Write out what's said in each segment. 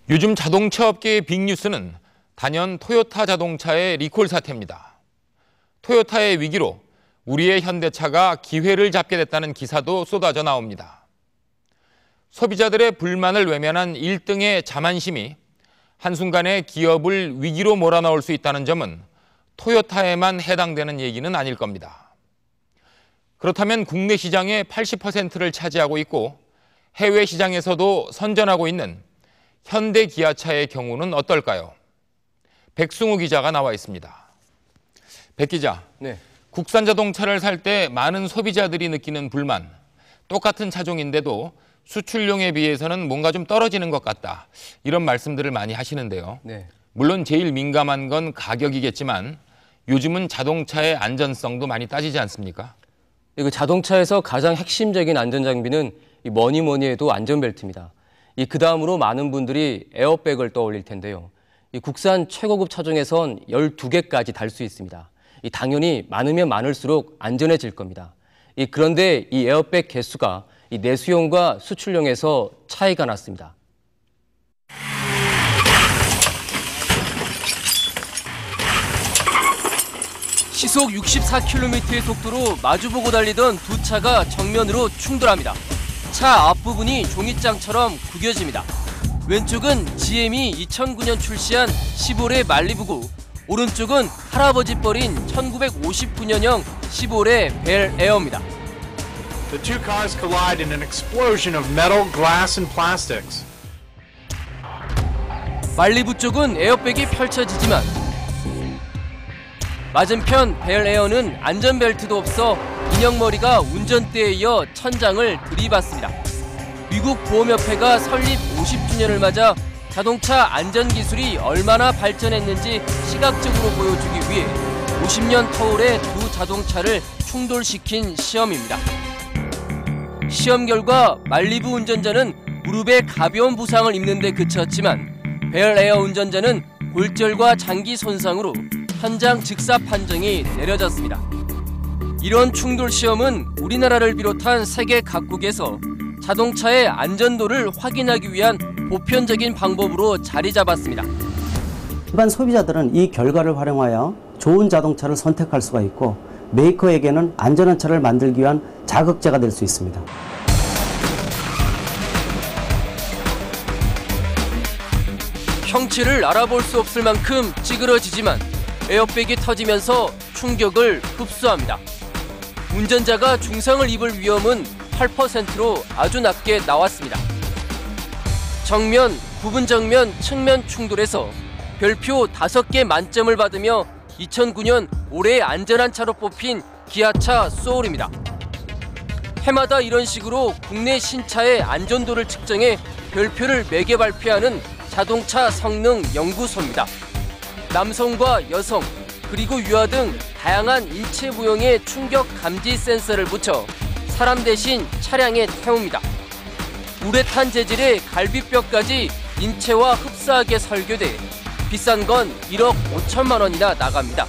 요즘 자동차 업계의 빅뉴스는 단연 토요타 자동차의 리콜 사태입니다. 토요타의 위기로 우리의 현대차가 기회를 잡게 됐다는 기사도 쏟아져 나옵니다. 소비자들의 불만을 외면한 1등의 자만심이 한순간에 기업을 위기로 몰아넣을 수 있다는 점은 토요타에만 해당되는 얘기는 아닐 겁니다. 그렇다면 국내 시장의 80%를 차지하고 있고 해외 시장에서도 선전하고 있는 현대 기아차의 경우는 어떨까요? 백승우 기자가 나와 있습니다. 백 기자, 네. 국산 자동차를 살 때 많은 소비자들이 느끼는 불만, 똑같은 차종인데도 수출용에 비해서는 뭔가 좀 떨어지는 것 같다, 이런 말씀들을 많이 하시는데요. 네. 물론 제일 민감한 건 가격이겠지만 요즘은 자동차의 안전성도 많이 따지지 않습니까? 그 자동차에서 가장 핵심적인 안전장비는 뭐니 해도 안전벨트입니다. 그 다음으로 많은 분들이 에어백을 떠올릴 텐데요. 국산 최고급 차종에선 12개까지 달 수 있습니다. 당연히 많으면 많을수록 안전해질 겁니다. 그런데 이 에어백 개수가 내수용과 수출용에서 차이가 났습니다. 시속 64km의 속도로 마주보고 달리던 두 차가 정면으로 충돌합니다. 차 앞부분이 종이장처럼 구겨집니다. 왼쪽은 GM이 2009년 출시한 15래 말리부고, 오른쪽은 할아버지 뻘인 1959년형 15래 벨 에어입니다. The two cars collide in an explosion of metal, glass, and plastics. 말리부 쪽은 에어백이 펼쳐지지만 맞은편 벨 에어는 안전벨트도 없어 인형머리가 운전대에 이어 천장을 들이받습니다. 미국 보험협회가 설립 50주년을 맞아 자동차 안전기술이 얼마나 발전했는지 시각적으로 보여주기 위해 50년 터울의 두 자동차를 충돌시킨 시험입니다. 시험 결과 말리부 운전자는 무릎에 가벼운 부상을 입는 데 그쳤지만 벨 에어 운전자는 골절과 장기 손상으로 현장 즉사 판정이 내려졌습니다. 이런 충돌 시험은 우리나라를 비롯한 세계 각국에서 자동차의 안전도를 확인하기 위한 보편적인 방법으로 자리 잡았습니다. 일반 소비자들은 이 결과를 활용하여 좋은 자동차를 선택할 수가 있고 메이커에게는 안전한 차를 만들기 위한 자극제가 될 수 있습니다. 형체를 알아볼 수 없을 만큼 찌그러지지만 에어백이 터지면서 충격을 흡수합니다. 운전자가 중상을 입을 위험은 8%로 아주 낮게 나왔습니다. 정면, 부분 정면, 측면 충돌에서 별표 5개 만점을 받으며 2009년 올해의 안전한 차로 뽑힌 기아차 소울입니다. 해마다 이런 식으로 국내 신차의 안전도를 측정해 별표를 매겨 발표하는 자동차 성능 연구소입니다. 남성과 여성, 그리고 유아 등 다양한 인체 모형에 충격 감지 센서를 붙여 사람 대신 차량에 태웁니다. 우레탄 재질의 갈비뼈까지 인체와 흡사하게 설계돼 비싼 건 1억 5천만 원이나 나갑니다.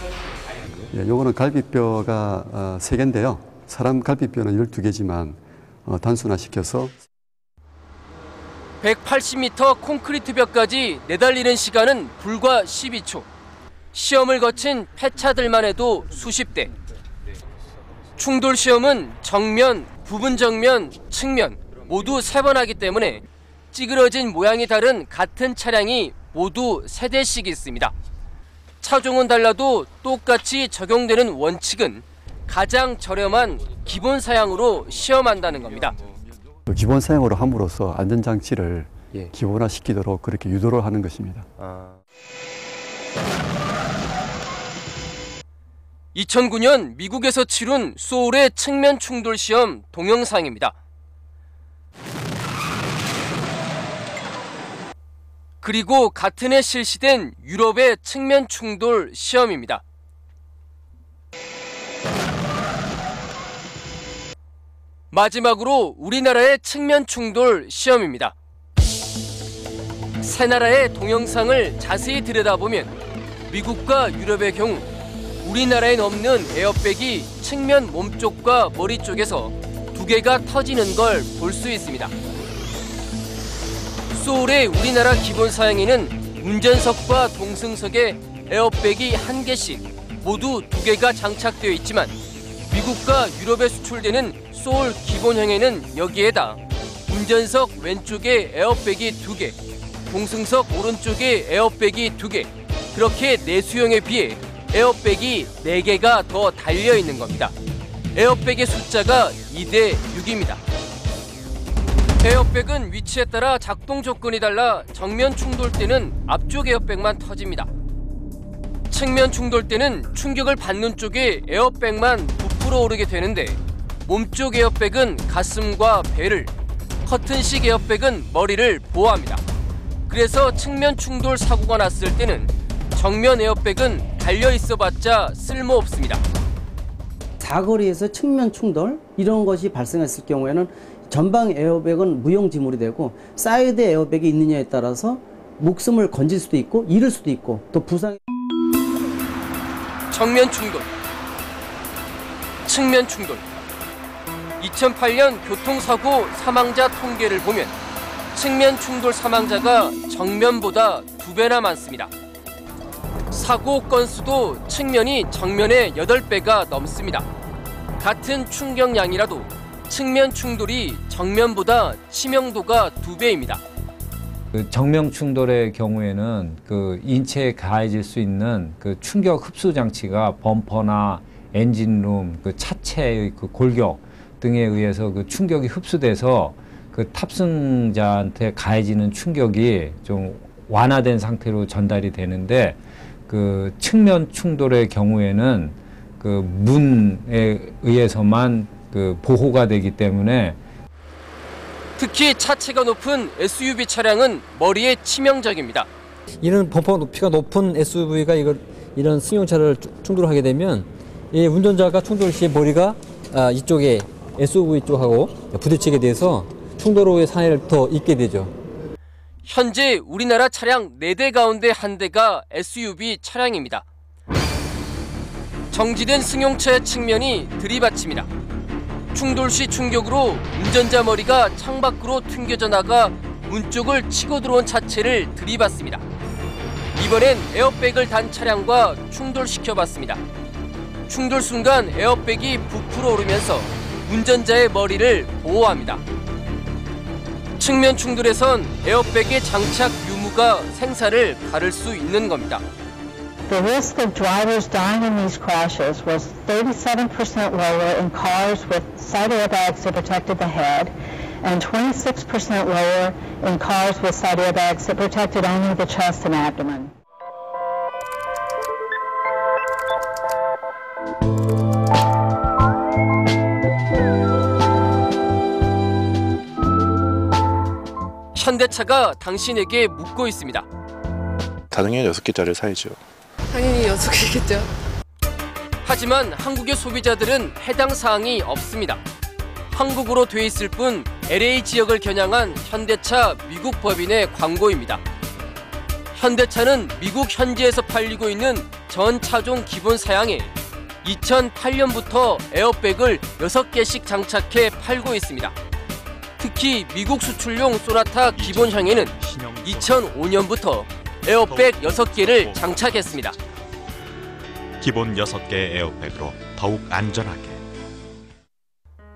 요거는 갈비뼈가 3개인데요. 사람 갈비뼈는 12개지만 단순화시켜서 180m 콘크리트 벽까지 내달리는 시간은 불과 12초. 시험을 거친 폐차들만 해도 수십 대. 충돌 시험은 정면, 부분 정면, 측면 모두 3번 하기 때문에 찌그러진 모양이 다른 같은 차량이 모두 3대씩 있습니다. 차종은 달라도 똑같이 적용되는 원칙은 가장 저렴한 기본 사양으로 시험한다는 겁니다. 기본 사양으로 함으로써 안전장치를 기본화시키도록 그렇게 유도를 하는 것입니다. 2009년 미국에서 치룬 소울의 측면 충돌 시험 동영상입니다. 그리고 같은 해 실시된 유럽의 측면 충돌 시험입니다. 마지막으로 우리나라의 측면 충돌 시험입니다. 세 나라의 동영상을 자세히 들여다보면 미국과 유럽의 경우 우리나라엔 없는 에어백이 측면 몸쪽과 머리 쪽에서 2개가 터지는 걸 볼 수 있습니다. 소울의 우리나라 기본 사양에는 운전석과 동승석에 에어백이 1개씩 모두 2개가 장착되어 있지만 미국과 유럽에 수출되는 소울 기본형에는 여기에다 운전석 왼쪽에 에어백이 2개, 동승석 오른쪽에 에어백이 2개, 그렇게 내수형에 비해 에어백이 4개가 더 달려있는 겁니다. 에어백의 숫자가 2대 6입니다. 에어백은 위치에 따라 작동 조건이 달라 정면 충돌 때는 앞쪽 에어백만 터집니다. 측면 충돌 때는 충격을 받는 쪽에 에어백만 부풀어 오르게 되는데 몸쪽 에어백은 가슴과 배를, 커튼식 에어백은 머리를 보호합니다. 그래서 측면 충돌 사고가 났을 때는 정면 에어백은 달려있어봤자 쓸모없습니다. 사거리에서 측면 충돌 이런 것이 발생했을 경우에는 전방 에어백은 무용지물이 되고 사이드 에어백이 있느냐에 따라서 목숨을 건질 수도 있고 잃을 수도 있고 또 부상. 정면 충돌, 측면 충돌. 2008년 교통사고 사망자 통계를 보면 측면 충돌 사망자가 정면보다 2배나 많습니다. 사고 건수도 측면이 정면의 8배가 넘습니다. 같은 충격량이라도 측면 충돌이 정면보다 치명도가 2배입니다. 그 정면 충돌의 경우에는 그 인체에 가해질 수 있는 그 충격 흡수 장치가 범퍼나 엔진룸, 그 차체의 그 골격 등에 의해서 그 충격이 흡수돼서 그 탑승자한테 가해지는 충격이 좀 완화된 상태로 전달이 되는데 그 측면 충돌의 경우에는 그 문에 의해서만 그 보호가 되기 때문에 특히 차체가 높은 SUV 차량은 머리에 치명적입니다. 이런 범퍼 높이가 높은 SUV가 이런 승용차를 충돌하게 되면 이 운전자가 충돌 시에 머리가 이쪽에 SUV 쪽하고 부딪히게 돼서 충돌 후에 상해를 더 입게 되죠. 현재 우리나라 차량 4대 가운데 1대가 SUV 차량입니다. 정지된 승용차의 측면이 들이받칩니다. 충돌 시 충격으로 운전자 머리가 창밖으로 튕겨져 나가 문 쪽을 치고 들어온 차체를 들이받습니다. 이번엔 에어백을 단 차량과 충돌시켜봤습니다. 충돌 순간 에어백이 부풀어 오르면서 운전자의 머리를 보호합니다. 측면 충돌에선 에어백의 장착 유무가 생사를 가를 수 있는 겁니다. The risk of drivers dying in these crashes was 37% lower in cars with side airbags that protected the head and 26% lower in cars with side airbags that protected only the chest and abdomen. 현대차가 당신에게 묻고 있습니다. 당연히 6개짜리를 사야죠. 당연히 6개겠죠. 하지만 한국의 소비자들은 해당 사항이 없습니다. 한국으로 돼 있을 뿐 LA 지역을 겨냥한 현대차 미국 법인의 광고입니다. 현대차는 미국 현지에서 팔리고 있는 전 차종 기본 사양에 2008년부터 에어백을 6개씩 장착해 팔고 있습니다. 특히 미국 수출용 소나타 기본형에는 2005년부터 에어백 6개를 장착했습니다. 기본 6개 에어백으로 더욱 안전하게.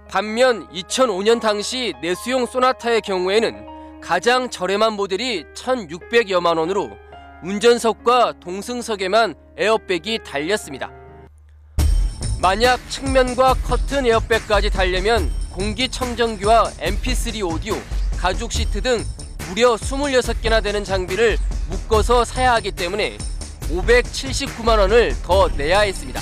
반면 2005년 당시 내수용 소나타의 경우에는 가장 저렴한 모델이 1,600여만 원으로 운전석과 동승석에만 에어백이 달렸습니다. 만약 측면과 커튼 에어백까지 달려면 공기청정기와 MP3 오디오, 가죽 시트 등 무려 26개나 되는 장비를 묶어서 사야 하기 때문에 579만 원을 더 내야 했습니다.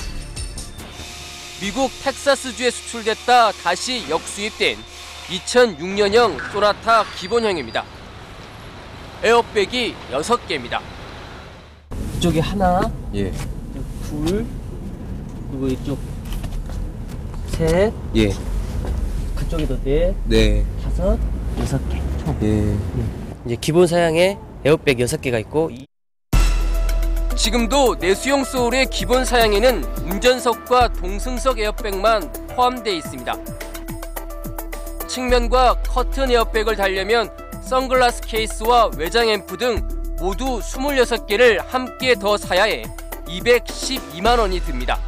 미국 텍사스주에 수출됐다 다시 역수입된 2006년형 소나타 기본형입니다. 에어백이 6개입니다. 이쪽에 하나, 예, 둘, 그리고 이쪽 셋, 예, 그쪽에도 넷, 네, 5, 6개 총. 예. 이제 기본 사양에 에어백 6개가 있고. 지금도 내수용 소울의 기본 사양에는 운전석과 동승석 에어백만 포함되어 있습니다. 측면과 커튼 에어백을 달려면 선글라스 케이스와 외장 앰프 등 모두 26개를 함께 더 사야 해 212만 원이 듭니다.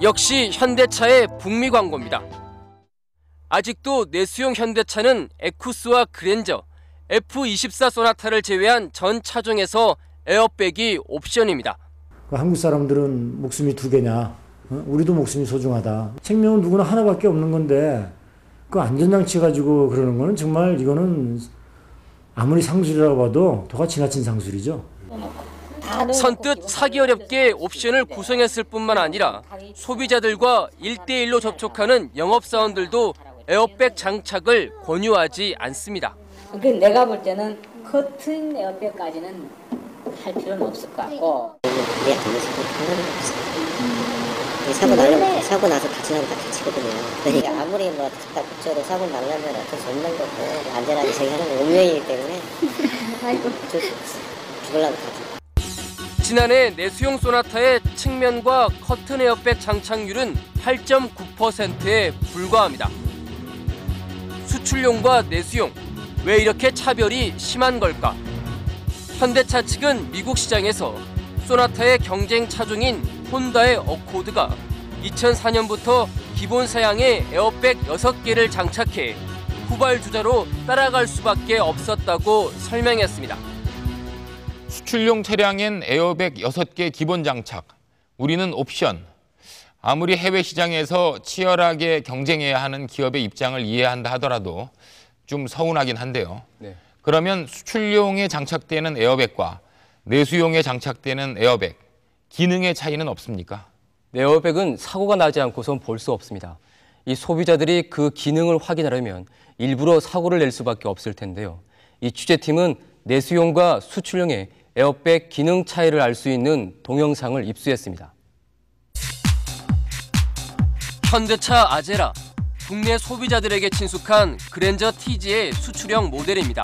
역시 현대차의 북미 광고입니다. 아직도 내수용 현대차는 에쿠스와 그랜저, F24 소나타를 제외한 전 차종에서 에어백이 옵션입니다. 한국 사람들은 목숨이 두 개냐? 우리도 목숨이 소중하다. 생명은 누구나 하나밖에 없는 건데 그 안전장치 가지고 그러는 거는 정말 이거는 아무리 상술이라고 봐도 도가 지나친 상술이죠. 선뜻 사기 어렵게 옵션을 구성했을 뿐만 아니라 소비자들과 1대1로 접촉하는 영업사원들도 에어백 장착을 권유하지 않습니다. 내가 볼 때는 커튼 에어백까지는 할 필요는 없을 것 같고. 사고 나서 다치면 다 다치거든요. 그러니까 아무리 뭐 다 붙여도 사고 나려면 어쩔 수 없는 거고 안전하게 저희 하는 운명이기 때문에 죽으려고 하죠. 지난해 내수용 소나타의 측면과 커튼 에어백 장착률은 8.9%에 불과합니다. 수출용과 내수용, 왜 이렇게 차별이 심한 걸까? 현대차 측은 미국 시장에서 소나타의 경쟁 차종인 혼다의 어코드가 2004년부터 기본 사양에 에어백 6개를 장착해 후발주자로 따라갈 수밖에 없었다고 설명했습니다. 수출용 차량엔 에어백 6개 기본 장착, 우리는 옵션. 아무리 해외 시장에서 치열하게 경쟁해야 하는 기업의 입장을 이해한다 하더라도 좀 서운하긴 한데요. 네. 그러면 수출용에 장착되는 에어백과 내수용에 장착되는 에어백, 기능의 차이는 없습니까? 에어백은 사고가 나지 않고선 볼 수 없습니다. 이 소비자들이 그 기능을 확인하려면 일부러 사고를 낼 수밖에 없을 텐데요. 이 취재팀은 내수용과 수출용의 에어백 기능 차이를 알 수 있는 동영상을 입수했습니다. 현대차 아제라, 국내 소비자들에게 친숙한 그랜저 TG의 수출형 모델입니다.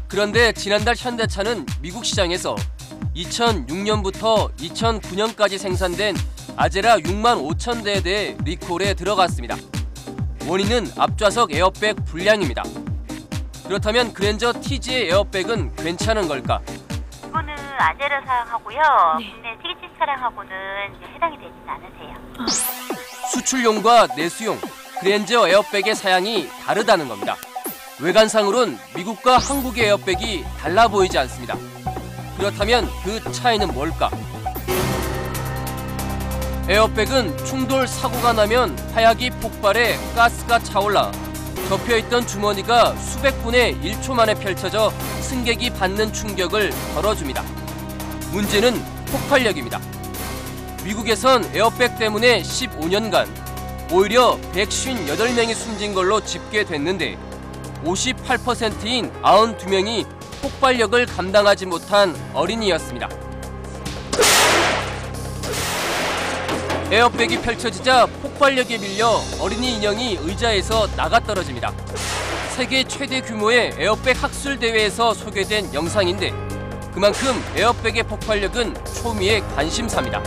그런데 지난달 현대차는 미국 시장에서 2006년부터 2009년까지 생산된 아제라 6만 5천 대에 대해 리콜에 들어갔습니다. 원인은 앞좌석 에어백 불량입니다. 그렇다면 그랜저 TG의 에어백은 괜찮은 걸까? 이거는 아제라 사용하고요. 국내 TG 차량하고는 해당이 되지는 않으세요. 수출용과 내수용, 그랜저 에어백의 사양이 다르다는 겁니다. 외관상으론 미국과 한국의 에어백이 달라 보이지 않습니다. 그렇다면 그 차이는 뭘까? 에어백은 충돌 사고가 나면 화약이 폭발해 가스가 차올라 접혀있던 주머니가 수백 분의 1초 만에 펼쳐져 승객이 받는 충격을 덜어줍니다. 문제는 폭발력입니다. 미국에선 에어백 때문에 15년간 오히려 158명이 숨진 걸로 집계됐는데 58%인 92명이 폭발력을 감당하지 못한 어린이였습니다. 에어백이 펼쳐지자 폭발력에 밀려 어린이 인형이 의자에서 나가떨어집니다. 세계 최대 규모의 에어백 학술 대회에서 소개된 영상인데 그만큼 에어백의 폭발력은 초미의 관심사입니다.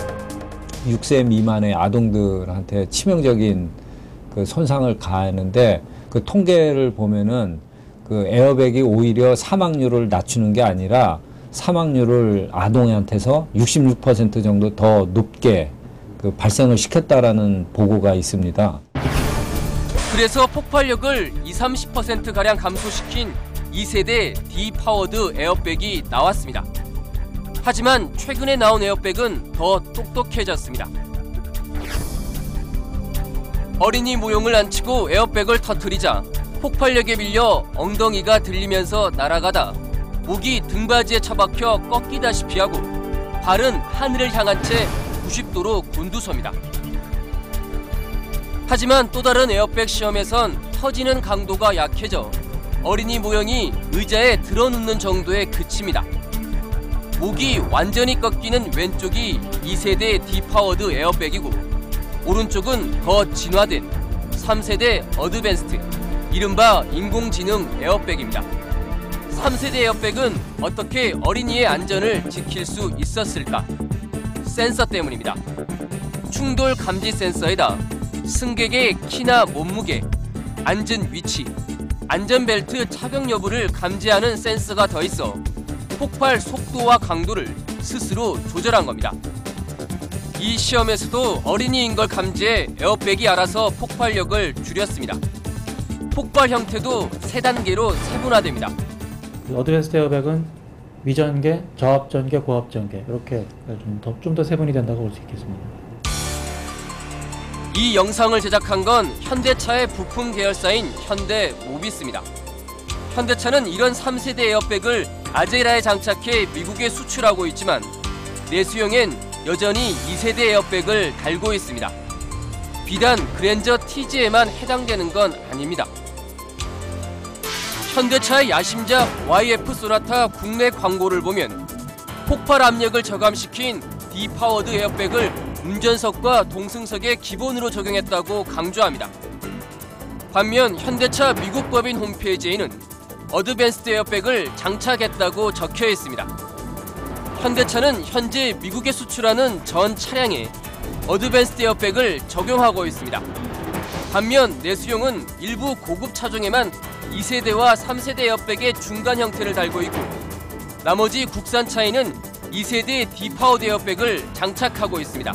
6세 미만의 아동들한테 치명적인 그 손상을 가하는데 그 통계를 보면은 그 에어백이 오히려 사망률을 낮추는 게 아니라 사망률을 아동한테서 66% 정도 더 높게 그 발생을 시켰다라는 보고가 있습니다. 그래서 폭발력을 20-30%가량 감소시킨 2세대 D-파워드 에어백이 나왔습니다. 하지만 최근에 나온 에어백은 더 똑똑해졌습니다. 어린이 모용을 안치고 에어백을 터뜨리자 폭발력에 밀려 엉덩이가 들리면서 날아가다 목이 등받이에 처박혀 꺾이다시피 하고 발은 하늘을 향한 채 90도로 곤두섭니다. 하지만 또 다른 에어백 시험에선 터지는 강도가 약해져 어린이 모형이 의자에 들어눕는 정도에 그칩니다. 목이 완전히 꺾이는 왼쪽이 2세대 D-파워드 에어백이고 오른쪽은 더 진화된 3세대 어드밴스드, 이른바 인공지능 에어백입니다. 3세대 에어백은 어떻게 어린이의 안전을 지킬 수 있었을까? 센서 때문입니다. 충돌 감지 센서에다 승객의 키나 몸무게, 앉은 위치, 안전벨트 착용 여부를 감지하는 센서가 더 있어 폭발 속도와 강도를 스스로 조절한 겁니다. 이 시험에서도 어린이인 걸 감지해 에어백이 알아서 폭발력을 줄였습니다. 폭발 형태도 3단계로 세분화됩니다. 어드밴스드 에어백은 미전개, 저압전개, 고압전개 이렇게 좀 더 세분이 된다고 볼 수 있겠습니다. 이 영상을 제작한 건 현대차의 부품 계열사인 현대모비스입니다. 현대차는 이런 3세대 에어백을 아제라에 장착해 미국에 수출하고 있지만 내수용엔 여전히 2세대 에어백을 달고 있습니다. 비단 그랜저 TG에만 해당되는 건 아닙니다. 현대차의 야심작 YF 소나타 국내 광고를 보면 폭발 압력을 저감시킨 디파워드 에어백을 운전석과 동승석에 기본으로 적용했다고 강조합니다. 반면 현대차 미국 법인 홈페이지에는 어드밴스드 에어백을 장착했다고 적혀 있습니다. 현대차는 현재 미국에 수출하는 전 차량에 어드밴스드 에어백을 적용하고 있습니다. 반면 내수용은 일부 고급 차종에만 2세대와 3세대 에어백의 중간 형태를 달고 있고 나머지 국산차에는 2세대 디파워드 에어백을 장착하고 있습니다.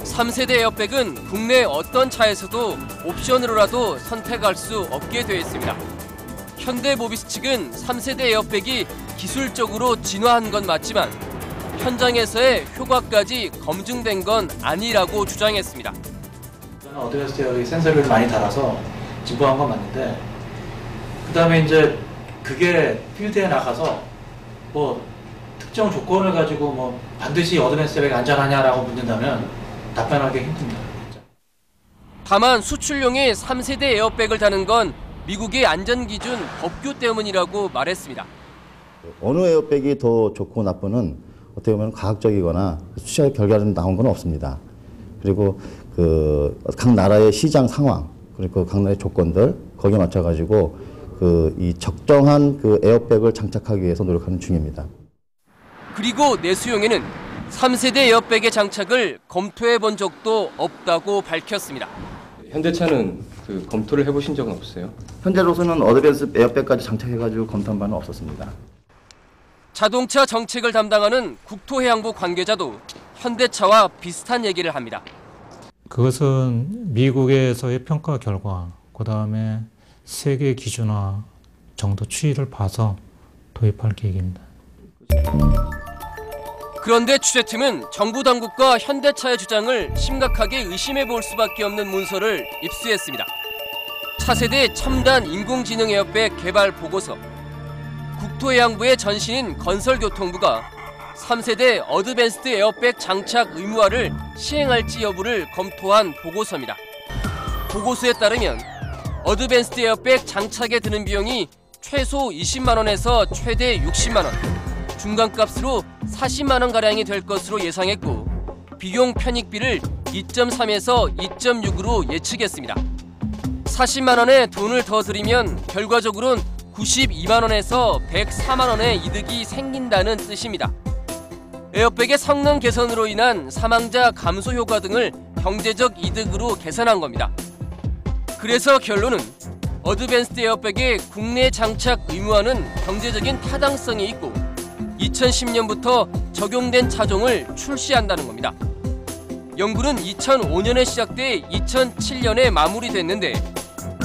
3세대 에어백은 국내 어떤 차에서도 옵션으로라도 선택할 수 없게 되어 있습니다. 현대모비스 측은 3세대 에어백이 기술적으로 진화한 건 맞지만 현장에서의 효과까지 검증된 건 아니라고 주장했습니다. 어드밴스드 에어백이 센서를 많이 달아서 진보한 건 맞는데 그 다음에 이제 그게 필드에 나가서 뭐 특정 조건을 가지고 뭐 반드시 어드밴스드 에어백이 안전하냐라고 묻는다면 답변하기 힘듭니다. 다만 수출용의 3세대 에어백을 다는 건 미국의 안전기준 법규 때문이라고 말했습니다. 어느 에어백이 더 좋고 나쁘는 어떻게 보면 과학적이거나 수치의 결과는 나온 건 없습니다. 그리고 각 나라의 시장 상황 그리고 각 나라의 조건들 거기에 맞춰가지고 이 적정한 에어백을 장착하기 위해서 노력하는 중입니다. 그리고 내수용에는 3세대 에어백의 장착을 검토해 본 적도 없다고 밝혔습니다. 현대차는 검토를 해보신 적은 없어요? 현재로서는 어드밴스 에어백까지 장착해가지고 검토한 바는 없었습니다. 자동차 정책을 담당하는 국토해양부 관계자도 현대차와 비슷한 얘기를 합니다. 그것은 미국에서의 평가 결과, 그 다음에 세계 기준화 정도 추이를 봐서 도입할 계획입니다. 그런데 취재팀은 정부 당국과 현대차의 주장을 심각하게 의심해 볼 수밖에 없는 문서를 입수했습니다. 차세대 첨단 인공지능 에어백 개발 보고서, 국토해양부의 전신인 건설교통부가 3세대 어드밴스드 에어백 장착 의무화를 시행할지 여부를 검토한 보고서입니다. 보고서에 따르면 어드밴스드 에어백 장착에 드는 비용이 최소 20만 원에서 최대 60만 원, 중간값으로 40만 원가량이 될 것으로 예상했고 비용 편익비를 2.3에서 2.6으로 예측했습니다. 40만 원에 돈을 더 들이면 결과적으로는 92만 원에서 104만 원의 이득이 생긴다는 뜻입니다. 에어백의 성능 개선으로 인한 사망자 감소 효과 등을 경제적 이득으로 계산한 겁니다. 그래서 결론은 어드밴스드 에어백의 국내 장착 의무화는 경제적인 타당성이 있고 2010년부터 적용된 차종을 출시한다는 겁니다. 연구는 2005년에 시작돼 2007년에 마무리됐는데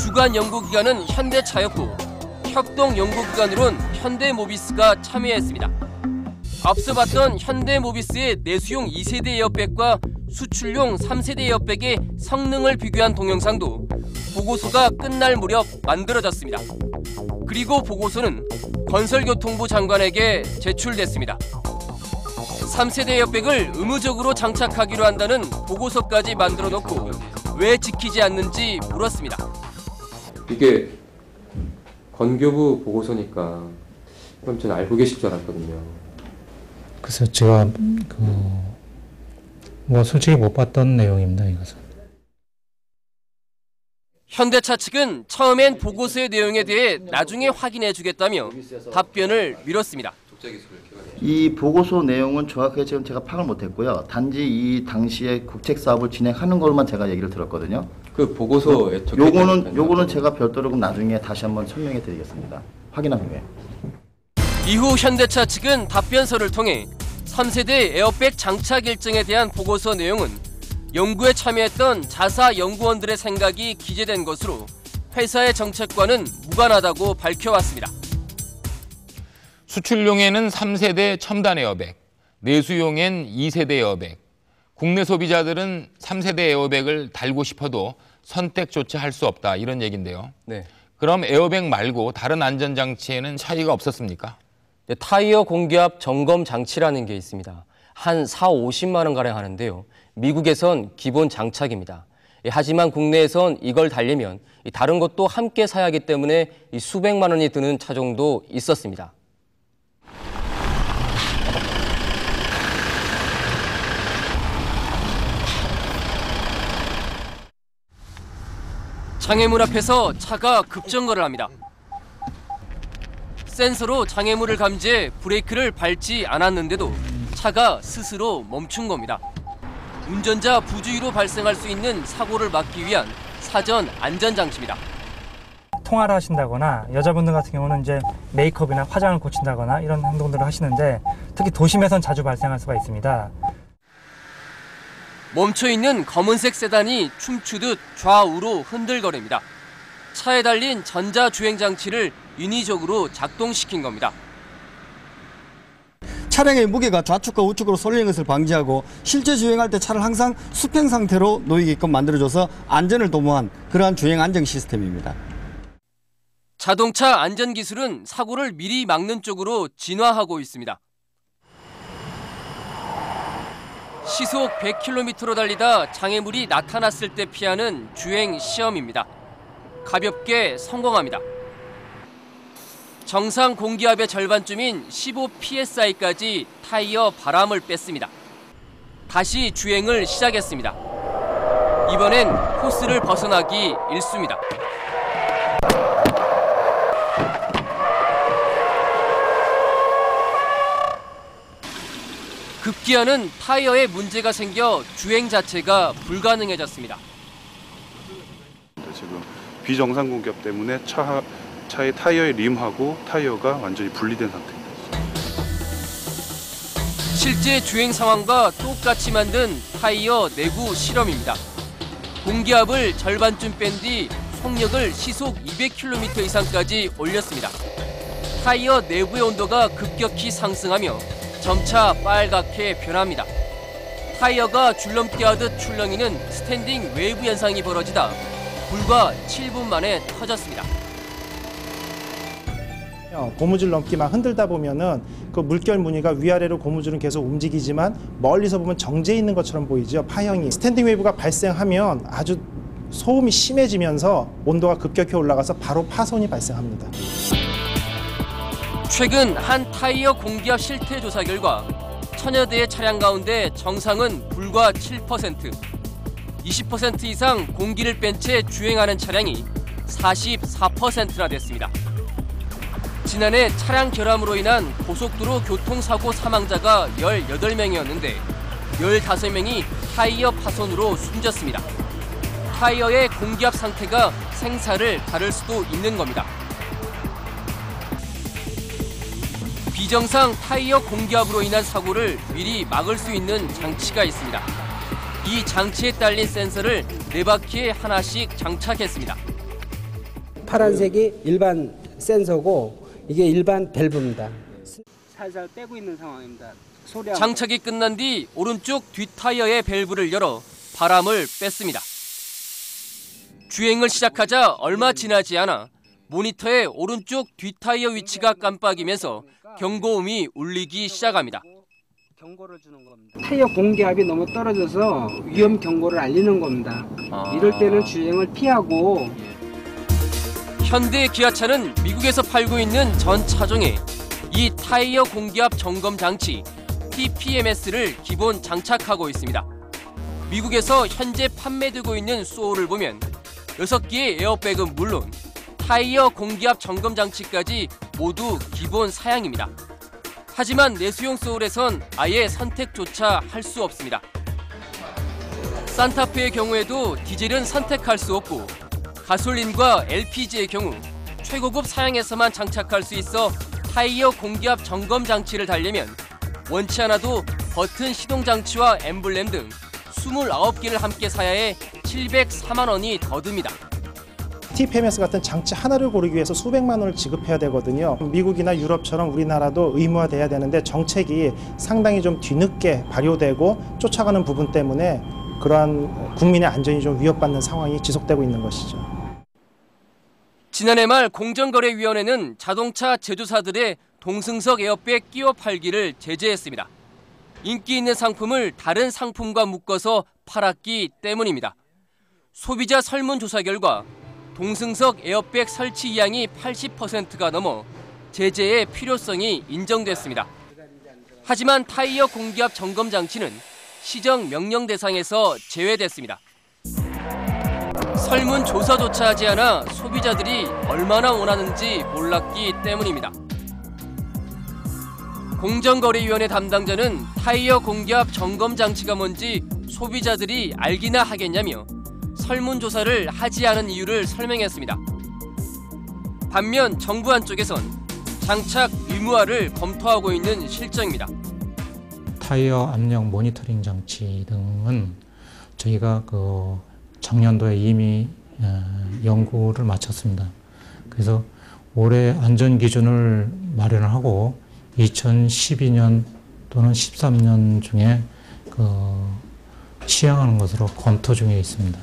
주관 연구기관은 현대차였고 협동 연구기관으론 현대모비스가 참여했습니다. 앞서 봤던 현대모비스의 내수용 2세대 에어백과 수출용 3세대 에어백의 성능을 비교한 동영상도 보고서가 끝날 무렵 만들어졌습니다. 그리고 보고서는 건설교통부 장관에게 제출됐습니다. 3세대 에어백을 의무적으로 장착하기로 한다는 보고서까지 만들어 놓고 왜 지키지 않는지 물었습니다. 이게 건교부 보고서니까 그럼 저는 알고 계실 줄 알았거든요. 그래서 제가 뭐 솔직히 못 봤던 내용입니다. 이것은. 현대차 측은 처음엔 보고서의 내용에 대해 나중에 확인해 주겠다며 답변을 미뤘습니다. 이 보고서 내용은 정확하게 지금 제가 파악을 못했고요. 단지 이 당시에 국책 사업을 진행하는 것만 제가 얘기를 들었거든요. 그 보고서에 요거는 제가 별도로 나중에 다시 한번 설명해 드리겠습니다. 확인한 후에. 이후 현대차 측은 답변서를 통해 3세대 에어백 장착 일정에 대한 보고서 내용은 연구에 참여했던 자사 연구원들의 생각이 기재된 것으로 회사의 정책과는 무관하다고 밝혀왔습니다. 수출용에는 3세대 첨단 에어백, 내수용엔 2세대 에어백. 국내 소비자들은 3세대 에어백을 달고 싶어도 선택조차 할 수 없다, 이런 얘기인데요. 네. 그럼 에어백 말고 다른 안전장치에는 차이가 없었습니까? 타이어 공기압 점검 장치라는 게 있습니다. 한 40~50만 원가량 하는데요. 미국에선 기본 장착입니다. 하지만 국내에선 이걸 달려면 다른 것도 함께 사야 하기 때문에 수백만 원이 드는 차종도 있었습니다. 장애물 앞에서 차가 급정거를 합니다. 센서로 장애물을 감지해 브레이크를 밟지 않았는데도 차가 스스로 멈춘 겁니다. 운전자 부주의로 발생할 수 있는 사고를 막기 위한 사전 안전장치입니다. 통화를 하신다거나 여자분들 같은 경우는 이제 메이크업이나 화장을 고친다거나 이런 행동들을 하시는데 특히 도심에선 자주 발생할 수가 있습니다. 멈춰있는 검은색 세단이 춤추듯 좌우로 흔들거립니다. 차에 달린 전자주행장치를 인위적으로 작동시킨 겁니다. 차량의 무게가 좌측과 우측으로 쏠리는 것을 방지하고 실제 주행할 때 차를 항상 수평 상태로 놓이게끔 만들어줘서 안전을 도모한 그러한 주행 안정 시스템입니다. 자동차 안전기술은 사고를 미리 막는 쪽으로 진화하고 있습니다. 시속 100km로 달리다 장애물이 나타났을 때 피하는 주행 시험입니다. 가볍게 성공합니다. 정상 공기압의 절반쯤인 15psi까지 타이어 바람을 뺐습니다. 다시 주행을 시작했습니다. 이번엔 코스를 벗어나기 일쑤입니다. 급기야는 타이어에 문제가 생겨 주행 자체가 불가능해졌습니다. 지금 비정상 공기압 때문에 차의 타이어의 림하고 타이어가 완전히 분리된 상태입니다. 실제 주행 상황과 똑같이 만든 타이어 내구 실험입니다. 공기압을 절반쯤 뺀 뒤 속력을 시속 200km 이상까지 올렸습니다. 타이어 내부의 온도가 급격히 상승하며 점차 빨갛게 변합니다. 타이어가 줄넘기 하듯 출렁이는 스탠딩 웨이브 현상이 벌어지다 불과 7분 만에 터졌습니다. 고무줄 넘기만 흔들다 보면은 그 물결 무늬가 위아래로 고무줄은 계속 움직이지만 멀리서 보면 정지해 있는 것처럼 보이죠. 파형이. 스탠딩 웨이브가 발생하면 아주 소음이 심해지면서 온도가 급격히 올라가서 바로 파손이 발생합니다. 최근 한 타이어 공기압 실태 조사 결과 천여 대의 차량 가운데 정상은 불과 7%, 20% 이상 공기를 뺀 채 주행하는 차량이 44%나 됐습니다. 지난해 차량 결함으로 인한 고속도로 교통사고 사망자가 18명이었는데 15명이 타이어 파손으로 숨졌습니다. 타이어의 공기압 상태가 생사를 다룰 수도 있는 겁니다. 비정상 타이어 공기압으로 인한 사고를 미리 막을 수 있는 장치가 있습니다. 이 장치에 딸린 센서를 4바퀴에 하나씩 장착했습니다. 파란색이 일반 센서고 이게 일반 밸브입니다. 살살 빼고 있는 상황입니다. 장착이 끝난 뒤 오른쪽 뒷타이어의 밸브를 열어 바람을 뺐습니다. 주행을 시작하자 얼마 지나지 않아 모니터의 오른쪽 뒷타이어 위치가 깜빡이면서 경고음이 울리기 시작합니다. 타이어 공기압이 너무 떨어져서 위험 경고를 알리는 겁니다. 이럴 때는 주행을 피하고. 현대 기아차는 미국에서 팔고 있는 전 차종에 이 타이어 공기압 점검 장치 TPMS를 기본 장착하고 있습니다. 미국에서 현재 판매되고 있는 소울을 보면 6개의 에어백은 물론 타이어 공기압 점검 장치까지 모두 기본 사양입니다. 하지만 내수용 소울에선 아예 선택조차 할 수 없습니다. 산타페의 경우에도 디젤은 선택할 수 없고 가솔린과 LPG의 경우 최고급 사양에서만 장착할 수 있어 타이어 공기압 점검 장치를 달려면 원치 않아도 버튼 시동 장치와 엠블렘 등 29개를 함께 사야 해 704만 원이 더 듭니다. TPMS 같은 장치 하나를 고르기 위해서 수백만 원을 지급해야 되거든요. 미국이나 유럽처럼 우리나라도 의무화돼야 되는데 정책이 상당히 좀 뒤늦게 발효되고 쫓아가는 부분 때문에 그러한 국민의 안전이 좀 위협받는 상황이 지속되고 있는 것이죠. 지난해 말 공정거래위원회는 자동차 제조사들의 동승석 에어백 끼워 팔기를 제재했습니다. 인기 있는 상품을 다른 상품과 묶어서 팔았기 때문입니다. 소비자 설문조사 결과 동승석 에어백 설치 이양이 80%가 넘어 제재의 필요성이 인정됐습니다. 하지만 타이어 공기압 점검 장치는 시정 명령 대상에서 제외됐습니다. 설문조사조차 하지 않아 소비자들이 얼마나 원하는지 몰랐기 때문입니다. 공정거래위원회 담당자는 타이어 공기압 점검 장치가 뭔지 소비자들이 알기나 하겠냐며 설문조사를 하지 않은 이유를 설명했습니다. 반면 정부 한쪽에선 장착 의무화를 검토하고 있는 실정입니다. 타이어 압력 모니터링 장치 등은 저희가 작년도에 이미 연구를 마쳤습니다. 그래서 올해 안전 기준을 마련하고 2012년 또는 13년 중에 시행하는 것으로 검토 중에 있습니다.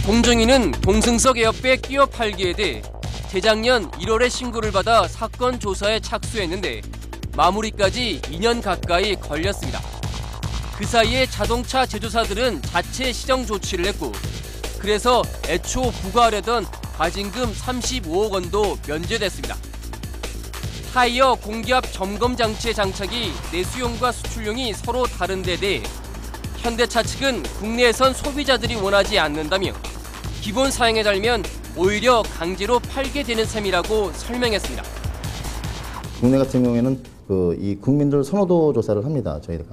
공정위는 동승석 에어백 끼워 팔기에 대해 재작년 1월에 신고를 받아 사건 조사에 착수했는데 마무리까지 2년 가까이 걸렸습니다. 그 사이에 자동차 제조사들은 자체 시정 조치를 했고 그래서 애초 부과하려던 과징금 35억 원도 면제됐습니다. 타이어 공기압 점검 장치의 장착이 내수용과 수출용이 서로 다른 데 대해 현대차 측은 국내에선 소비자들이 원하지 않는다며 기본 사양에 달면 오히려 강제로 팔게 되는 셈이라고 설명했습니다. 국내 같은 경우에는 이 국민들 선호도 조사를 합니다. 저희가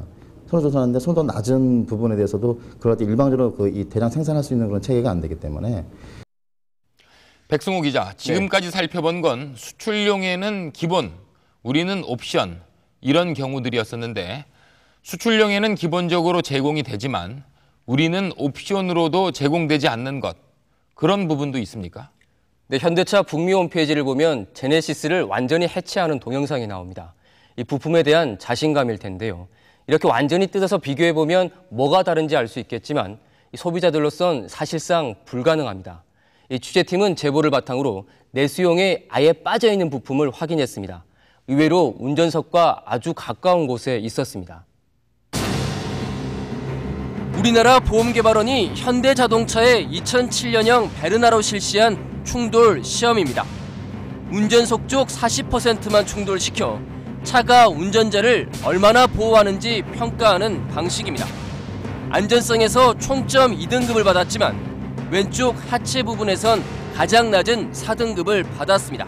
선호도 조사하는데 선호도 낮은 부분에 대해서도 그럴 때 일방적으로 이 대량 생산할 수 있는 그런 체계가 안 되기 때문에. 백승호 기자, 지금까지 살펴본 건 수출용에는 기본, 우리는 옵션 이런 경우들이었었는데 수출용에는 기본적으로 제공이 되지만 우리는 옵션으로도 제공되지 않는 것, 그런 부분도 있습니까? 네, 현대차 북미 홈페이지를 보면 제네시스를 완전히 해체하는 동영상이 나옵니다. 이 부품에 대한 자신감일 텐데요. 이렇게 완전히 뜯어서 비교해보면 뭐가 다른지 알 수 있겠지만 소비자들로선 사실상 불가능합니다. 이 취재팀은 제보를 바탕으로 내수용에 아예 빠져있는 부품을 확인했습니다. 의외로 운전석과 아주 가까운 곳에 있었습니다. 우리나라 보험개발원이 현대자동차의 2007년형 베르나로 실시한 충돌 시험입니다. 운전석 쪽 40%만 충돌시켜 차가 운전자를 얼마나 보호하는지 평가하는 방식입니다. 안전성에서 총점 2등급을 받았지만 왼쪽 하체 부분에선 가장 낮은 4등급을 받았습니다.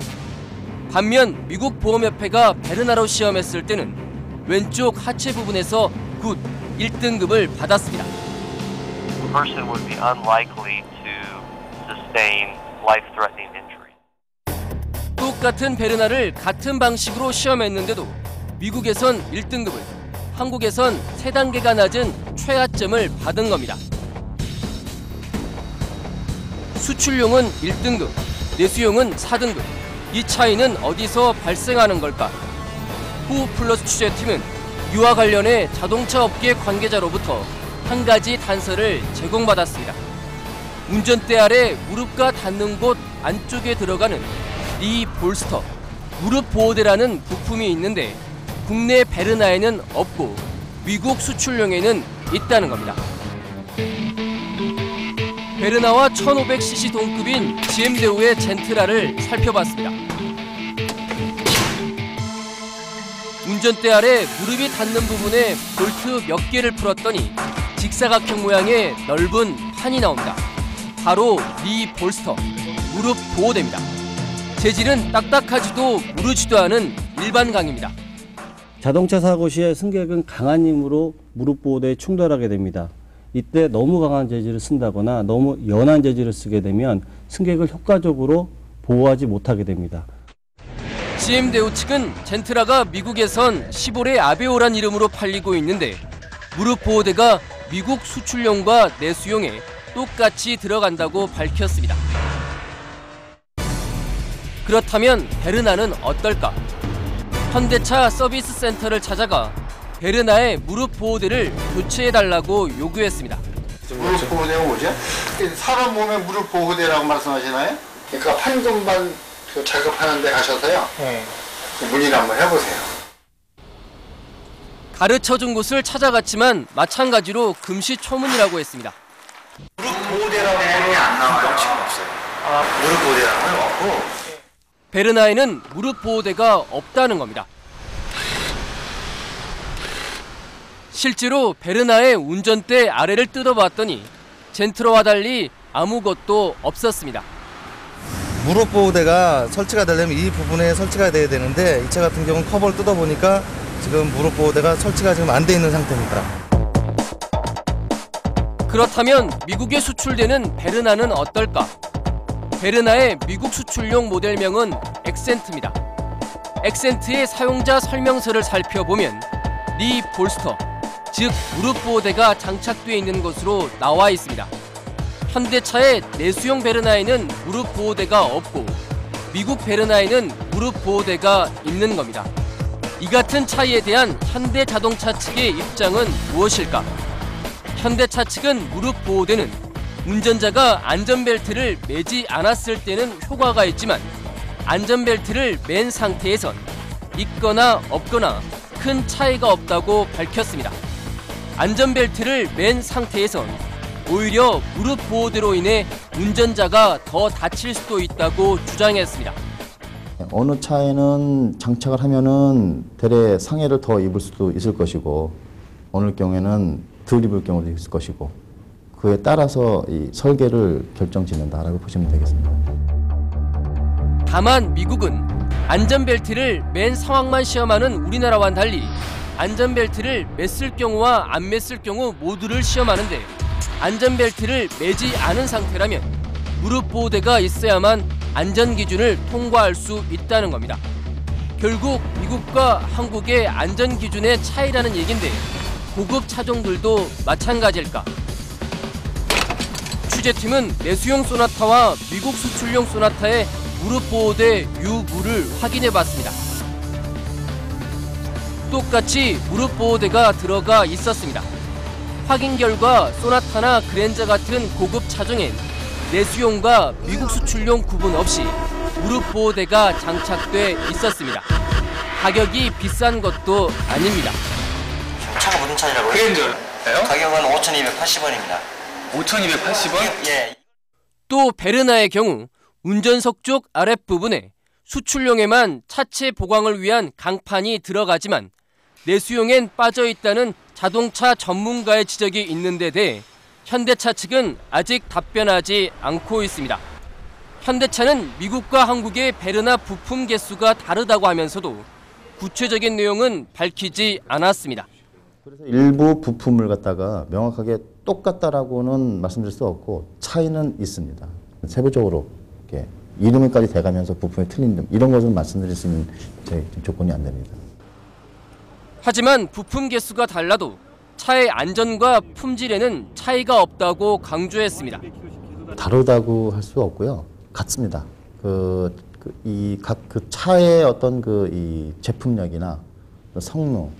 반면 미국 보험협회가 베르나로 시험했을 때는 왼쪽 하체 부분에서 굿 1등급을 받았습니다. The person would be unlikely to sustain life-threatening injury. 똑같은 베르나를 같은 방식으로 시험했는데도 미국에선 1등급을, 한국에선 3단계가 낮은 최하점을 받은 겁니다. 수출용은 1등급, 내수용은 4등급. 이 차이는 어디서 발생하는 걸까? 후플러스 취재팀은 이와 관련해 자동차 업계 관계자로부터 한 가지 단서를 제공받았습니다. 운전대 아래 무릎과 닿는 곳 안쪽에 들어가는 니 볼스터, 무릎 보호대라는 부품이 있는데 국내 베르나에는 없고 미국 수출용에는 있다는 겁니다. 베르나와 1500cc 동급인 GM대우의 젠트라를 살펴봤습니다. 운전대 아래 무릎이 닿는 부분에 볼트 몇 개를 풀었더니 직사각형 모양의 넓은 판이 나옵니다. 바로 니 볼스터, 무릎 보호대입니다. 재질은 딱딱하지도 무르지도 않은 일반 강입니다. 자동차 사고 시에 승객은 강한 힘으로 무릎 보호대에 충돌하게 됩니다. 이때 너무 강한 재질을 쓴다거나 너무 연한 재질을 쓰게 되면 승객을 효과적으로 보호하지 못하게 됩니다. CM대우 측은 젠트라가 미국에선 시보레 아베오란 이름으로 팔리고 있는데 무릎 보호대가 미국 수출용과 내수용에 똑같이 들어간다고 밝혔습니다. 그렇다면 베르나는 어떨까? 현대차 서비스 센터를 찾아가 베르나의 무릎 보호대를 교체해달라고 요구했습니다. 무릎 보호대가 뭐죠? 사람 몸에 무릎 보호대라고 말씀하시나요? 그러니까 판금반 작업하는 데 가셔서요. 문의를 한번 해보세요. 가르쳐준 곳을 찾아갔지만 마찬가지로 금시초문이라고 했습니다. 무릎 보호대라고 하는 게 안 나와요. 지금 없어요. 무릎 보호대라는 건 없고. 베르나에는 무릎 보호대가 없다는 겁니다. 실제로 베르나의 운전대 아래를 뜯어봤더니 젠트라와 달리 아무것도 없었습니다. 무릎 보호대가 설치가 되려면 이 부분에 설치가 돼야 되는데 이 차 같은 경우는 커버를 뜯어보니까 지금 무릎 보호대가 설치가 지금 안 돼 있는 상태입니다. 그렇다면 미국에 수출되는 베르나는 어떨까? 베르나의 미국 수출용 모델명은 엑센트입니다. 엑센트의 사용자 설명서를 살펴보면 니 볼스터, 즉 무릎 보호대가 장착되어 있는 것으로 나와 있습니다. 현대차의 내수용 베르나에는 무릎 보호대가 없고 미국 베르나에는 무릎 보호대가 있는 겁니다. 이 같은 차이에 대한 현대자동차 측의 입장은 무엇일까? 현대차 측은 무릎 보호대는 운전자가 안전벨트를 매지 않았을 때는 효과가 있지만 안전벨트를 맨 상태에선 있거나 없거나 큰 차이가 없다고 밝혔습니다. 안전벨트를 맨 상태에선 오히려 무릎 보호대로 인해 운전자가 더 다칠 수도 있다고 주장했습니다. 어느 차에는 장착을 하면은 대래 상해를 더 입을 수도 있을 것이고 어느 경우에는 덜 입을 경우도 있을 것이고 그에 따라서 이 설계를 결정짓는다라고 보시면 되겠습니다. 다만 미국은 안전벨트를 맨 상황만 시험하는 우리나라와는 달리 안전벨트를 맸을 경우와 안 맸을 경우 모두를 시험하는데 안전벨트를 매지 않은 상태라면 무릎 보호대가 있어야만 안전기준을 통과할 수 있다는 겁니다. 결국 미국과 한국의 안전기준의 차이라는 얘긴데 고급 차종들도 마찬가지일까? 취재팀은 내수용 소나타와 미국 수출용 소나타의 무릎 보호대 유무를 확인해봤습니다. 똑같이 무릎 보호대가 들어가 있었습니다. 확인 결과 소나타나 그랜저 같은 고급 차종엔 내수용과 미국 수출용 구분 없이 무릎 보호대가 장착돼 있었습니다. 가격이 비싼 것도 아닙니다. 차가 무슨 차이라고요? 그랜저요? 가격은 5,280원입니다. 5,280원? 예. 또 베르나의 경우 운전석 쪽 아랫부분에 수출용에만 차체 보강을 위한 강판이 들어가지만 내수용엔 빠져있다는 자동차 전문가의 지적이 있는데 대해 현대차 측은 아직 답변하지 않고 있습니다. 현대차는 미국과 한국의 베르나 부품 개수가 다르다고 하면서도 구체적인 내용은 밝히지 않았습니다. 그래서 일부 부품을 갖다가 명확하게 똑같다라고는 말씀드릴 수 없고 차이는 있습니다. 세부적으로 이렇게 이름까지 돼가면서 부품이 틀린 점 이런 것을 말씀드릴 수 있는 조건이 안 됩니다. 하지만 부품 개수가 달라도 차의 안전과 품질에는 차이가 없다고 강조했습니다. 다르다고 할 수 없고요. 같습니다. 각 차의 어떤 이 제품력이나 성능,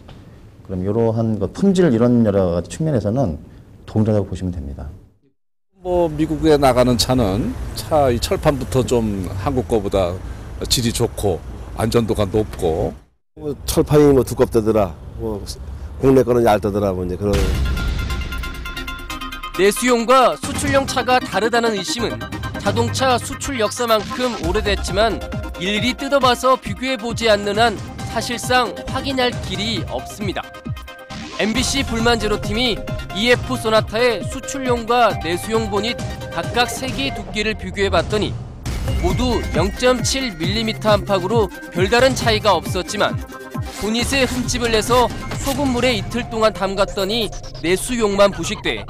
그럼 이러한 품질 이런 여러 가지 측면에서는 동일하다고 보시면 됩니다. 뭐 미국에 나가는 차는 이 철판부터 좀 한국 거보다 질이 좋고 안전도가 높고 철판이 뭐 두껍다더라, 국내 거는 얇다더라, 이제 그런. 내수용과 수출용 차가 다르다는 의심은 자동차 수출 역사만큼 오래됐지만 일일이 뜯어봐서 비교해보지 않는 한 사실상 확인할 길이 없습니다. MBC 불만 제로팀이 EF 소나타의 수출용과 내수용 보닛 각각 3개의 두께를 비교해봤더니 모두 0.7mm 안팎으로 별다른 차이가 없었지만 보닛에 흠집을 내서 소금물에 이틀 동안 담갔더니 내수용만 부식돼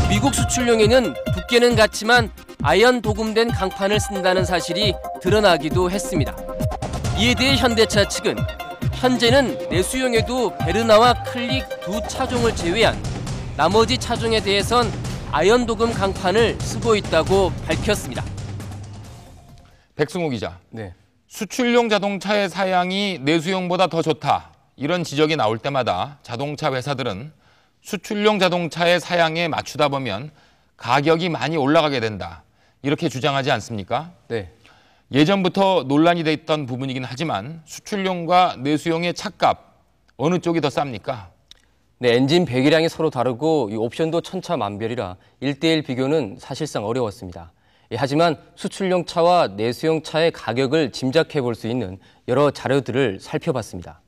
미국 수출용에는 두께는 같지만 아연 도금된 강판을 쓴다는 사실이 드러나기도 했습니다. 이에 대해 현대차 측은 현재는 내수용에도 베르나와 클릭 두 차종을 제외한 나머지 차종에 대해선 아연 도금 강판을 쓰고 있다고 밝혔습니다. 백승호 기자. 네. 수출용 자동차의 사양이 내수용보다 더 좋다. 이런 지적이 나올 때마다 자동차 회사들은 수출용 자동차의 사양에 맞추다 보면 가격이 많이 올라가게 된다. 이렇게 주장하지 않습니까? 네. 예전부터 논란이 돼 있던 부분이긴 하지만 수출용과 내수용의 차값 어느 쪽이 더 쌉니까? 네, 엔진 배기량이 서로 다르고 이 옵션도 천차만별이라 1대1 비교는 사실상 어려웠습니다. 하지만 수출용 차와 내수용 차의 가격을 짐작해 볼 수 있는 여러 자료들을 살펴봤습니다.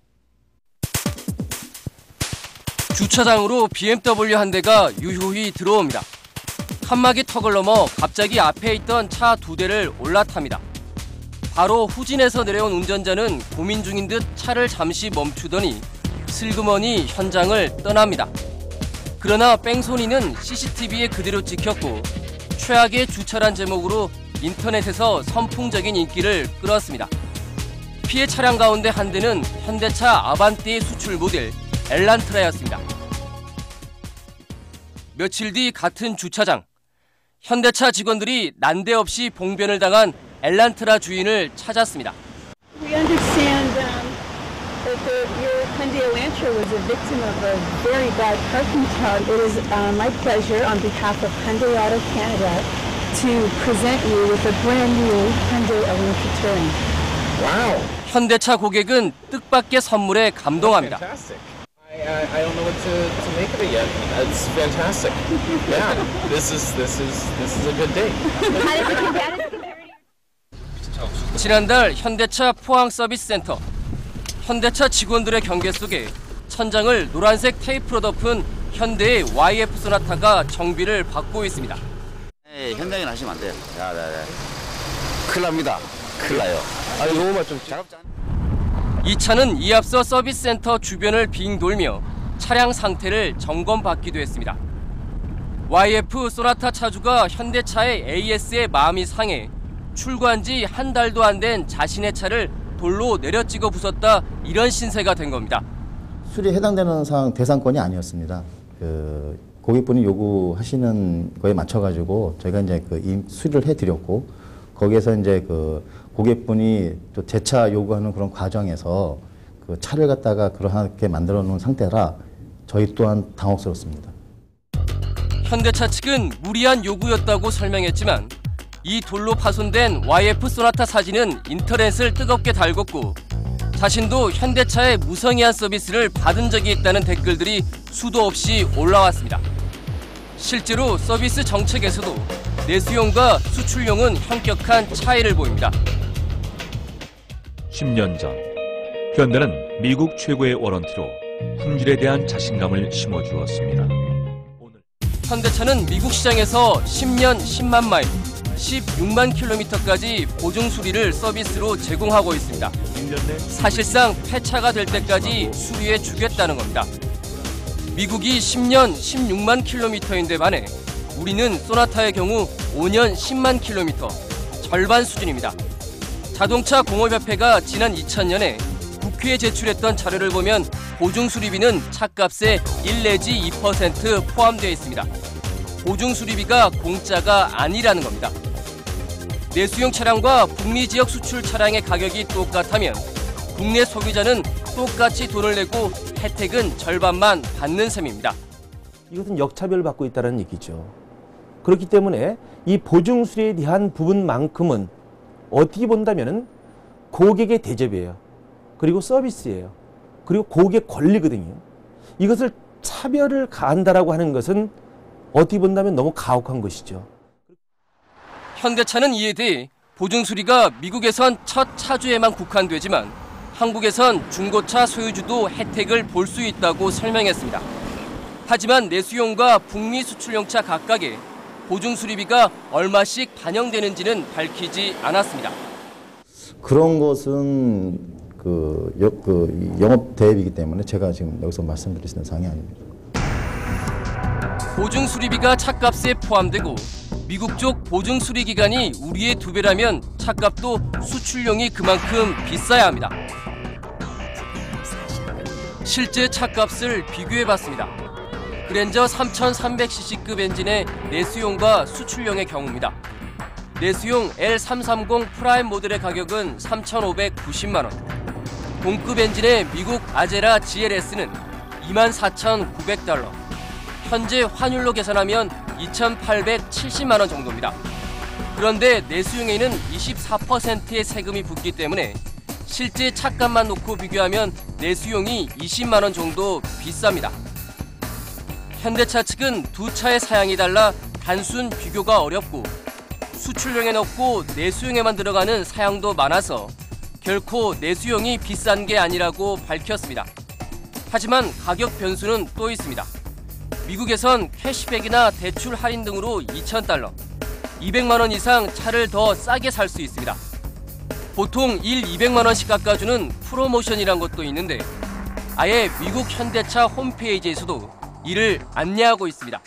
주차장으로 BMW 한 대가 유유히 들어옵니다. 칸막이 턱을 넘어 갑자기 앞에 있던 차 2대를 올라탑니다. 바로 후진에서 내려온 운전자는 고민 중인 듯 차를 잠시 멈추더니 슬그머니 현장을 떠납니다. 그러나 뺑소니는 CCTV에 그대로 찍혔고 최악의 주차란 제목으로 인터넷에서 선풍적인 인기를 끌었습니다. 피해 차량 가운데 한 대는 현대차 아반떼의 수출 모델 엘란트라였습니다. 며칠 뒤 같은 주차장, 현대차 직원들이 난데없이 봉변을 당한 엘란트라 주인을 찾았습니다. We understand that your Hyundai Elantra was a victim of a very bad parking job. It is my pleasure on behalf of Hyundai Auto Canada to present you with a brand new Hyundai Elantra Touring. 와우! 현대차 고객은 뜻밖의 선물에 감동합니다. I don't know what to make of it yet. It's fantastic. Yeah, this is a good day. 지난달 현대차 포항 서비스 센터. 현대차 직원들의 경계 속에 천장을 노란색 테이프로 덮은 현대의 YF 소나타가 정비를 받고 있습니다. 네, 현장에 하시면 안 돼요. 네. 큰일 납니다. 큰일 나요. 아니, 요거만 좀 작업자. 이 차는 이앞서 서비스 센터 주변을 빙 돌며 차량 상태를 점검받기도 했습니다. YF 소나타 차주가 현대차의 AS에 마음이 상해 출고한 지 한 달도 안 된 자신의 차를 돌로 내려찍어 부쉈다, 이런 신세가 된 겁니다. 수리에 해당되는 사항 대상권이 아니었습니다. 고객분이 요구하시는 거에 맞춰가지고 저희가 이제 수리를 해드렸고, 거기에서 이제 고객분이 또 재차 요구하는 그런 과정에서 그 차를 갖다가 그렇게 만들어 놓은 상태라 저희 또한 당혹스럽습니다. 현대차 측은 무리한 요구였다고 설명했지만 이 돌로 파손된 YF 소나타 사진은 인터넷을 뜨겁게 달궜고 자신도 현대차의 무성의한 서비스를 받은 적이 있다는 댓글들이 수도 없이 올라왔습니다. 실제로 서비스 정책에서도 내수용과 수출용은 현격한 차이를 보입니다. 10년 전 현대는 미국 최고의 워런티로 품질에 대한 자신감을 심어주었습니다. 현대차는 미국 시장에서 10년 10만 마일, 16만 킬로미터까지 보증 수리를 서비스로 제공하고 있습니다. 사실상 폐차가 될 때까지 수리해 주겠다는 겁니다. 미국이 10년 16만 킬로미터인데 반해 우리는 소나타의 경우 5년 10만 킬로미터, 절반 수준입니다. 자동차 공업협회가 지난 2000년에 국회에 제출했던 자료를 보면 보증 수리비는 차값의 1 내지 2% 포함되어 있습니다. 보증 수리비가 공짜가 아니라는 겁니다. 내수용 차량과 북미 지역 수출 차량의 가격이 똑같다면 국내 소비자는 똑같이 돈을 내고 혜택은 절반만 받는 셈입니다. 이것은 역차별을 받고 있다는 얘기죠. 그렇기 때문에 이 보증 수리에 대한 부분만큼은 어떻게 본다면은 고객의 대접이에요. 그리고 서비스예요. 그리고 고객 권리거든요. 이것을 차별을 가한다라고 하는 것은 어떻게 본다면 너무 가혹한 것이죠. 현대차는 이에 대해 보증 수리가 미국에선 첫 차주에만 국한되지만 한국에선 중고차 소유주도 혜택을 볼 수 있다고 설명했습니다. 하지만 내수용과 북미 수출용차 각각에 보증 수리비가 얼마씩 반영되는지는 밝히지 않았습니다. 그런 것은 영업 대입이기 때문에 제가 지금 여기서 말씀드릴 수 있는 사항이 아닙니다. 보증 수리비가 차값에 포함되고 미국 쪽 보증 수리 기간이 우리의 2배라면 차값도 수출용이 그만큼 비싸야 합니다. 실제 차값을 비교해봤습니다. 그랜저 3300cc급 엔진의 내수용과 수출용의 경우입니다. 내수용 L330 프라임 모델의 가격은 3,590만 원. 동급 엔진의 미국 아제라 GLS는 24,900달러. 현재 환율로 계산하면 2,870만 원 정도입니다. 그런데 내수용에는 24%의 세금이 붙기 때문에 실제 차값만 놓고 비교하면 내수용이 20만 원 정도 비쌉니다. 현대차 측은 두 차의 사양이 달라 단순 비교가 어렵고 수출용에 넣고 내수용에만 들어가는 사양도 많아서 결코 내수용이 비싼 게 아니라고 밝혔습니다. 하지만 가격 변수는 또 있습니다. 미국에선 캐시백이나 대출 할인 등으로 2,000달러, 200만 원 이상 차를 더 싸게 살 수 있습니다. 보통 200만 원씩 깎아주는 프로모션이란 것도 있는데 아예 미국 현대차 홈페이지에서도 이를 안내하고 있습니다.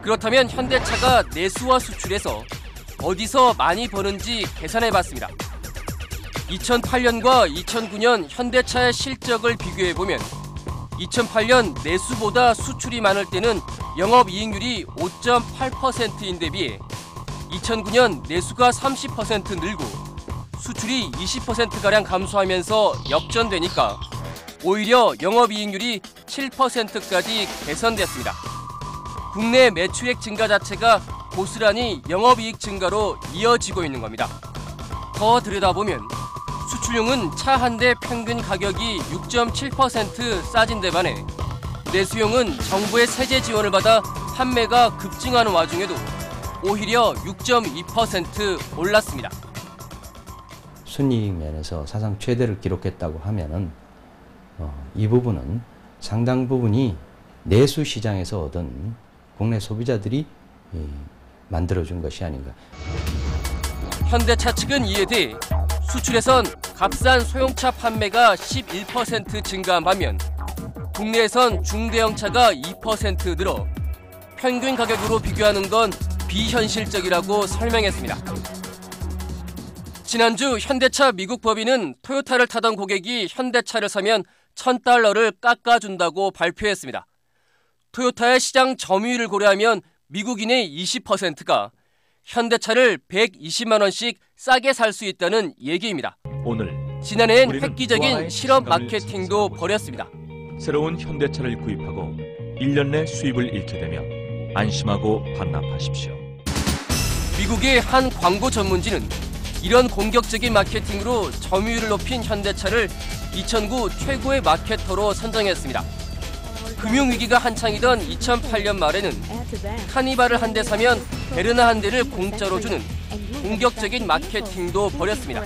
그렇다면 현대차가 내수와 수출에서 어디서 많이 버는지 계산해봤습니다. 2008년과 2009년 현대차의 실적을 비교해보면 2008년 내수보다 수출이 많을 때는 영업이익률이 5.8%인 데 비해 2009년 내수가 30% 늘고 수출이 20%가량 감소하면서 역전되니까 오히려 영업이익률이 7%까지 개선됐습니다. 국내 매출액 증가 자체가 고스란히 영업이익 증가로 이어지고 있는 겁니다. 더 들여다보면 수출용은 차 한 대 평균 가격이 6.7% 싸진 데 반해 내수용은 정부의 세제 지원을 받아 판매가 급증하는 와중에도 오히려 6.2% 올랐습니다. 순이익 면에서 사상 최대를 기록했다고 하면은 이 부분은 상당 부분이 내수 시장에서 얻은 국내 소비자들이 만들어준 것이 아닌가. 현대차 측은 이에 대해 수출에선 값싼 소형차 판매가 11% 증가한 반면 국내에선 중대형차가 2% 늘어 평균 가격으로 비교하는 건 비현실적이라고 설명했습니다. 지난주 현대차 미국 법인은 토요타를 타던 고객이 현대차를 사면 $1,000를 깎아준다고 발표했습니다. 토요타의 시장 점유율을 고려하면 미국인의 20%가 현대차를 120만 원씩 싸게 살 수 있다는 얘기입니다. 오늘 지난해엔 획기적인 실업 마케팅도 벌였습니다. 새로운 현대차를 구입하고 1년 내 수입을 잃게 되면 안심하고 반납하십시오. 미국의 한 광고 전문지는 이런 공격적인 마케팅으로 점유율을 높인 현대차를 2009 최고의 마케터로 선정했습니다. 금융위기가 한창이던 2008년 말에는 카니발을 한 대 사면 베르나 한 대를 공짜로 주는 공격적인 마케팅도 벌였습니다.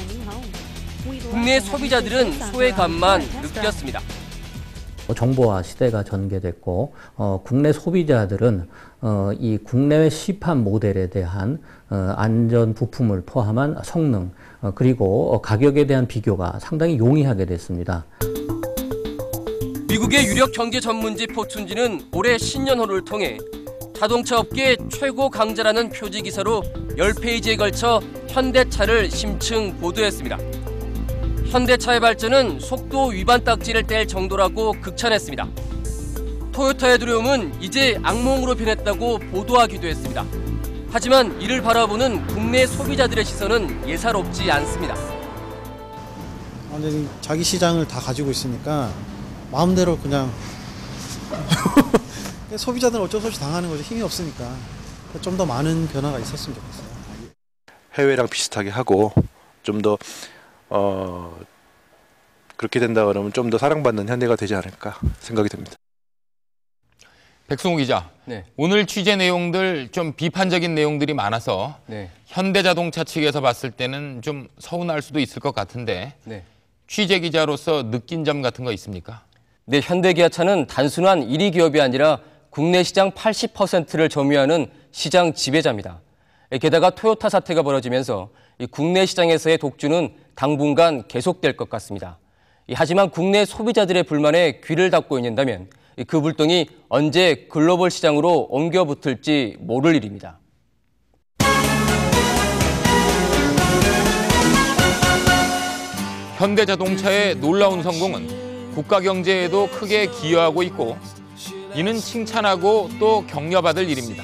국내 소비자들은 소외감만 느꼈습니다. 정보화 시대가 전개됐고 국내 소비자들은 이 국내외 시판 모델에 대한 안전 부품을 포함한 성능 그리고 가격에 대한 비교가 상당히 용이하게 됐습니다. 미국의 유력 경제 전문지 포춘지는 올해 신년호를 통해 자동차 업계 최고 강자라는 표지 기사로 10페이지에 걸쳐 현대차를 심층 보도했습니다. 현대차의 발전은 속도 위반 딱지를 뗄 정도라고 극찬했습니다. 토요타의 두려움은 이제 악몽으로 변했다고 보도하기도 했습니다. 하지만 이를 바라보는 국내 소비자들의 시선은 예사롭지 않습니다. 완전히 자기 시장을 다 가지고 있으니까 마음대로 그냥 소비자들은 어쩔 수 없이 당하는 거죠. 힘이 없으니까. 좀 더 많은 변화가 있었으면 좋겠어요. 해외랑 비슷하게 하고 좀 더 그렇게 된다 그러면 좀 더 사랑받는 현대가 되지 않을까 생각이 듭니다. 백승우 기자, 네. 오늘 취재 내용들 좀 비판적인 내용들이 많아서 네. 현대자동차 측에서 봤을 때는 좀 서운할 수도 있을 것 같은데 네. 취재 기자로서 느낀 점 같은 거 있습니까? 네, 현대기아차는 단순한 1위 기업이 아니라 국내 시장 80%를 점유하는 시장 지배자입니다. 게다가 토요타 사태가 벌어지면서 국내 시장에서의 독주는 당분간 계속될 것 같습니다. 하지만 국내 소비자들의 불만에 귀를 닫고 있는다면 그 불똥이 언제 글로벌 시장으로 옮겨 붙을지 모를 일입니다. 현대자동차의 놀라운 성공은 국가 경제에도 크게 기여하고 있고 이는 칭찬하고 또 격려받을 일입니다.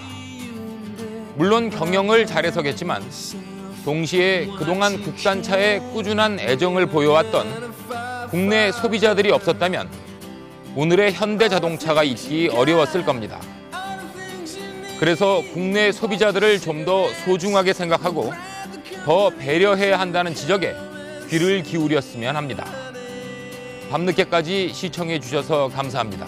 물론 경영을 잘해서겠지만 동시에 그동안 국산차에 꾸준한 애정을 보여왔던 국내 소비자들이 없었다면 오늘의 현대자동차가 있기 어려웠을 겁니다. 그래서 국내 소비자들을 좀 더 소중하게 생각하고 더 배려해야 한다는 지적에 귀를 기울였으면 합니다. 밤늦게까지 시청해 주셔서 감사합니다.